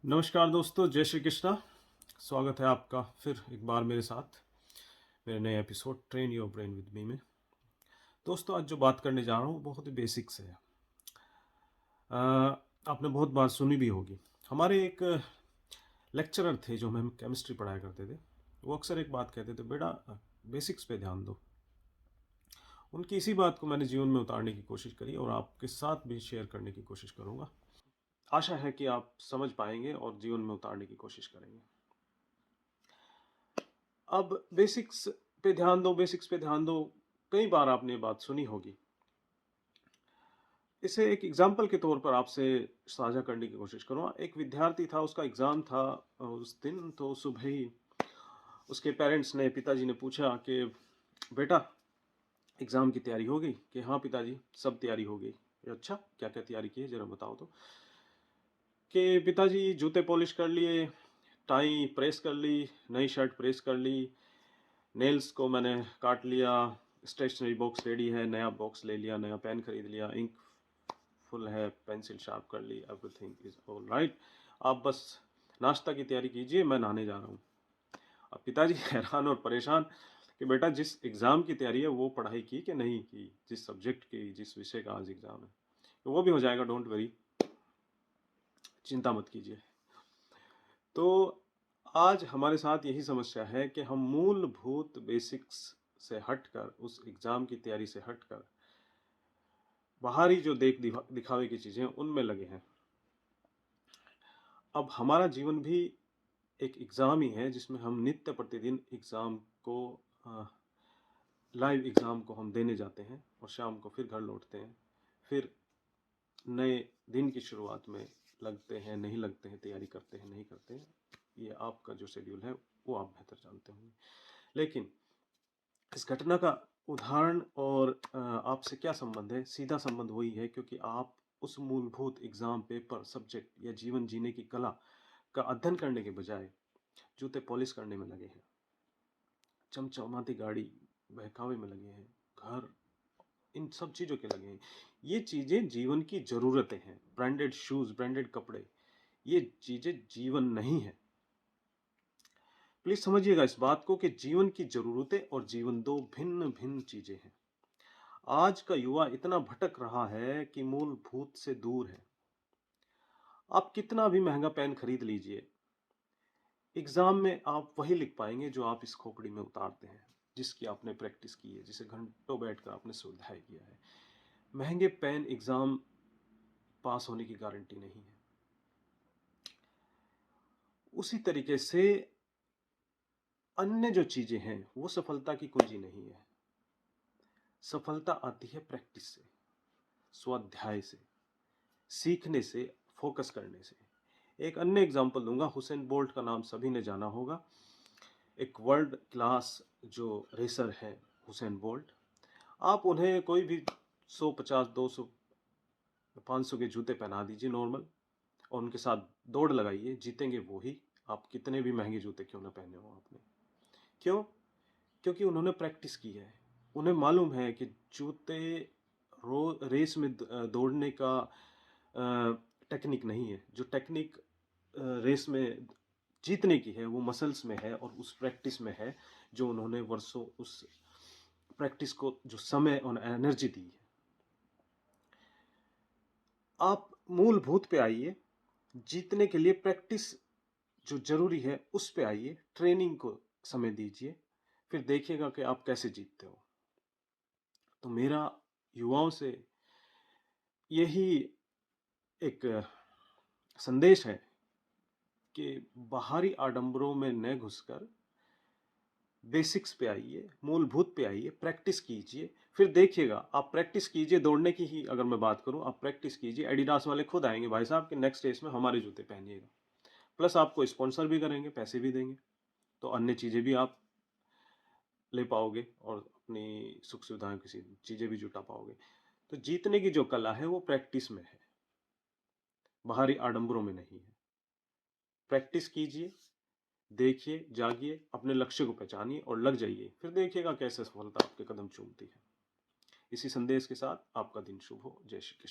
नमस्कार दोस्तों, जय श्री कृष्णा। स्वागत है आपका फिर एक बार मेरे साथ मेरे नए episode train your brain with me में। दोस्तों, आज जो बात करने जा रहा हूँ बहुत ही बेसिक से है। आपने बहुत बार सुनी भी होगी। हमारे एक लेक्चरर थे जो हमें केमिस्ट्री पढ़ाया करते थे। वो अक्सर एक बात कहते थे, बेटा बेसिक्स पे ध्यान दो। उनकी इसी बात को मैंने जीवन में उतारने की कोशिश करी और आपके साथ भी शेयर करने की कोशिश करूँगा। आशा है कि आप समझ पाएंगे और जीवन में उतारने की कोशिश करेंगे। अब बेसिक्स पे ध्यान दो, बेसिक्स पे ध्यान दो। कई बार आपने ये बात सुनी होगी। इसे एक एग्जाम्पल के तौर पर आपसे साझा करने की कोशिश करूँगा। एक विद्यार्थी था, उसका एग्ज़ाम था उस दिन। तो सुबह ही उसके पेरेंट्स ने, पिताजी ने पूछा कि बेटा एग्ज़ाम की तैयारी हो गई? कि हाँ पिताजी, सब तैयारी हो गई। अच्छा, क्या क्या तैयारी की है ज़रा बताओ तो। कि पिताजी जूते पॉलिश कर लिए, टाई प्रेस कर ली, नई शर्ट प्रेस कर ली, नेल्स को मैंने काट लिया, स्टेशनरी बॉक्स रेडी है, नया बॉक्स ले लिया, नया पेन खरीद लिया, इंक फुल है, पेंसिल शार्प कर ली, एवरीथिंग इज ऑल राइट। आप बस नाश्ता की तैयारी कीजिए, मैं नहाने जा रहा हूँ। अब पिताजी हैरान और परेशान कि बेटा जिस एग्ज़ाम की तैयारी है वो पढ़ाई की कि नहीं की, जिस सब्जेक्ट की, जिस विषय का आज एग्ज़ाम है, तो वो भी हो जाएगा, डोंट वरी, चिंता मत कीजिए। तो आज हमारे साथ यही समस्या है कि हम मूलभूत बेसिक्स से हटकर, उस एग्ज़ाम की तैयारी से हटकर बाहरी जो दिखावे की चीज़ें उनमें लगे हैं। अब हमारा जीवन भी एक एग्ज़ाम ही है जिसमें हम नित्य प्रतिदिन एग्ज़ाम को लाइव एग्ज़ाम को हम देने जाते हैं और शाम को फिर घर लौटते हैं। फिर नए दिन की शुरुआत में लगते हैं, नहीं लगते हैं, तैयारी करते हैं, नहीं करते हैं। ये आपका जो शेड्यूल है वो आप बेहतर जानते होंगे। लेकिन इस घटना का उदाहरण और आपसे क्या संबंध है? सीधा संबंध वही है, क्योंकि आप उस मूलभूत एग्ज़ाम, पेपर, सब्जेक्ट या जीवन जीने की कला का अध्ययन करने के बजाय जूते पॉलिश करने में लगे हैं, चमचमाती गाड़ी बहकावे में लगे हैं, घर, इन सब चीज़ों के लगे हैं। ये चीज़ें जीवन की ज़रूरतें हैं। ब्रांडेड शूज़, ब्रांडेड कपड़े, ये चीज़ें जीवन नहीं है। प्लीज़ समझिएगा इस बात को कि जीवन की ज़रूरतें और जीवन दो भिन्न-भिन्न चीज़ें हैं। आज का युवा इतना भटक रहा है कि मूलभूत से दूर है। आप कितना भी महँगा पेन खरीद लीजिए, एग्ज़ाम में आप वही लिख पाएँगे जो आप इस खोपड़ी में उतारते हैं, जिसकी आपने प्रैक्टिस की है, जिसे घंटों बैठकर आपने स्वाध्याय किया है। महँगे पेन एग्ज़ाम पास होने की गारंटी नहीं है। उसी तरीके से अन्य जो चीज़ें हैं, वो सफलता की कुंजी नहीं है। सफलता आती है प्रैक्टिस से, स्वाध्याय से, सीखने से, फोकस करने से। एक अन्य एग्जांपल दूंगा। हुसैन बोल्ट का नाम सभी ने जाना होगा। एक वर्ल्ड क्लास जो रेसर है हुसैन बोल्ट। आप उन्हें कोई भी 150, 200, 500 के जूते पहना दीजिए नॉर्मल, और उनके साथ दौड़ लगाइए, जीतेंगे वो ही। आप कितने भी महंगे जूते क्यों ना पहने हो आपने। क्यों? क्योंकि उन्होंने प्रैक्टिस की है। उन्हें मालूम है कि जूते रेस में दौड़ने का टेक्निक नहीं है। जो टेक्निक रेस में जीतने की है वो मसल्स में है और उस प्रैक्टिस में है, जो उन्होंने वर्षों उस प्रैक्टिस को जो समय और एनर्जी दी है। आप मूलभूत पे आइए, जीतने के लिए प्रैक्टिस जो जरूरी है उस पे आइए, ट्रेनिंग को समय दीजिए, फिर देखिएगा कि आप कैसे जीतते हो। तो मेरा युवाओं से यही एक संदेश है कि बाहरी आडंबरों में न घुसकर बेसिक्स पे आइए, मूलभूत पे आइए, प्रैक्टिस कीजिए। फिर देखिएगा, आप प्रैक्टिस कीजिए दौड़ने की ही अगर मैं बात करूं, आप प्रैक्टिस कीजिए, एडिडास वाले खुद आएंगे, भाई साहब कि नेक्स्ट रेस में हमारे जूते पहनिएगा। प्लस आपको स्पॉन्सर भी करेंगे, पैसे भी देंगे, तो अन्य चीज़ें भी आप ले पाओगे और अपनी सुख सुविधाएं की चीज़ें भी जुटा पाओगे। तो जीतने की जो कला है वो प्रैक्टिस में है, बाहरी आडंबरों में नहीं है। प्रैक्टिस कीजिए, देखिए, जागिए, अपने लक्ष्य को पहचानिए और लग जाइए। फिर देखिएगा कैसे सफलता आपके कदम चूमती है। इसी संदेश के साथ आपका दिन शुभ हो। जय श्री कृष्ण।